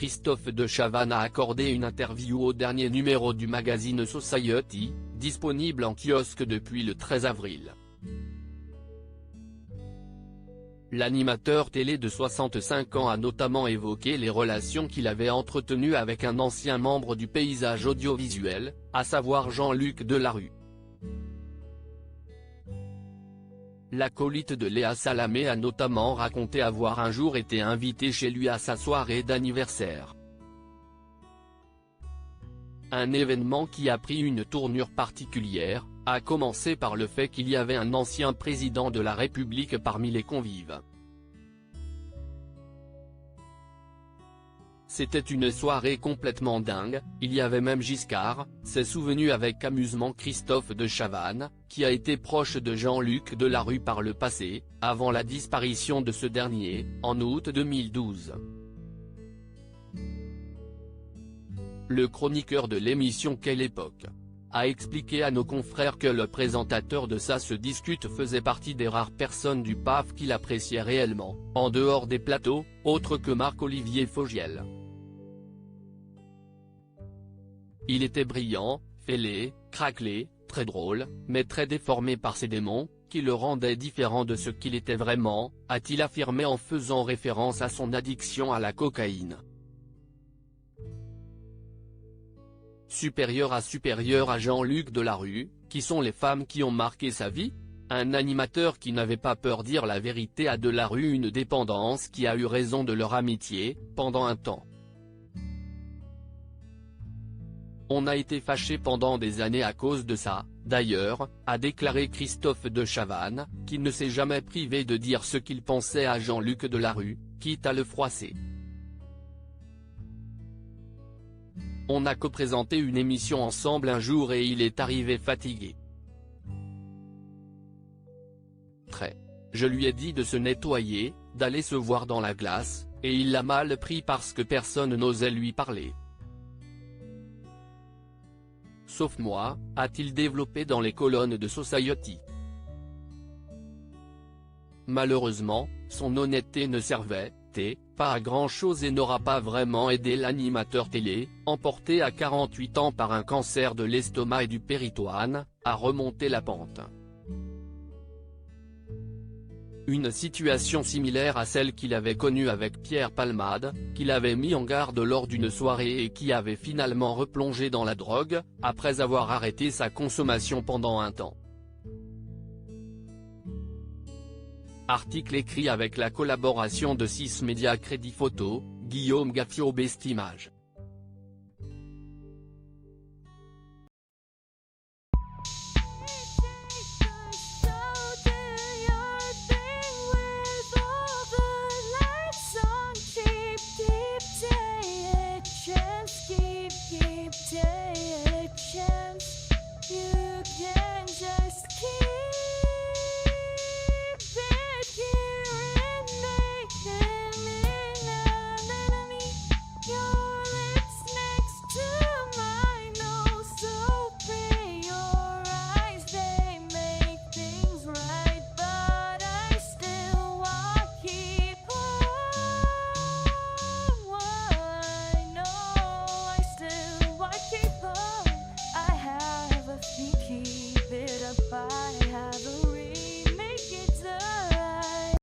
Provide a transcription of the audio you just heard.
Christophe de Chavannes a accordé une interview au dernier numéro du magazine Society, disponible en kiosque depuis le 13 avril. L'animateur télé de 65 ans a notamment évoqué les relations qu'il avait entretenues avec un ancien membre du paysage audiovisuel, à savoir Jean-Luc Delarue. L'acolyte de Léa Salamé a notamment raconté avoir un jour été invité chez lui à sa soirée d'anniversaire. Un événement qui a pris une tournure particulière, à commencer par le fait qu'il y avait un ancien président de la République parmi les convives. C'était une soirée complètement dingue, il y avait même Giscard, s'est souvenu avec amusement Christophe de Chavannes, qui a été proche de Jean-Luc Delarue par le passé, avant la disparition de ce dernier, en août 2012. Le chroniqueur de l'émission Quelle époque a expliqué à nos confrères que le présentateur de Ça se discute faisait partie des rares personnes du PAF qu'il appréciait réellement, en dehors des plateaux, autres que Marc-Olivier Fogiel. Il était brillant, fêlé, craquelé, très drôle, mais très déformé par ses démons, qui le rendaient différent de ce qu'il était vraiment, a-t-il affirmé en faisant référence à son addiction à la cocaïne. Supérieur à Jean-Luc Delarue, qui sont les femmes qui ont marqué sa vie ? Un animateur qui n'avait pas peur dire la vérité à Delarue, une dépendance qui a eu raison de leur amitié, pendant un temps. On a été fâchés pendant des années à cause de ça, d'ailleurs, a déclaré Christophe de Chavannes, qui ne s'est jamais privé de dire ce qu'il pensait à Jean-Luc Delarue, quitte à le froisser. On a co-présenté une émission ensemble un jour et il est arrivé fatigué. Je lui ai dit de se nettoyer, d'aller se voir dans la glace, et il l'a mal pris parce que personne n'osait lui parler. Sauf moi, a-t-il développé dans les colonnes de Society. Malheureusement, son honnêteté ne servait pas à grand-chose et n'aura pas vraiment aidé l'animateur télé, emporté à 48 ans par un cancer de l'estomac et du péritoine, à remonter la pente. Une situation similaire à celle qu'il avait connue avec Pierre Palmade, qu'il avait mis en garde lors d'une soirée et qui avait finalement replongé dans la drogue, après avoir arrêté sa consommation pendant un temps. Article écrit avec la collaboration de 6 médias Crédit Photo, Guillaume Gaffio Best Images.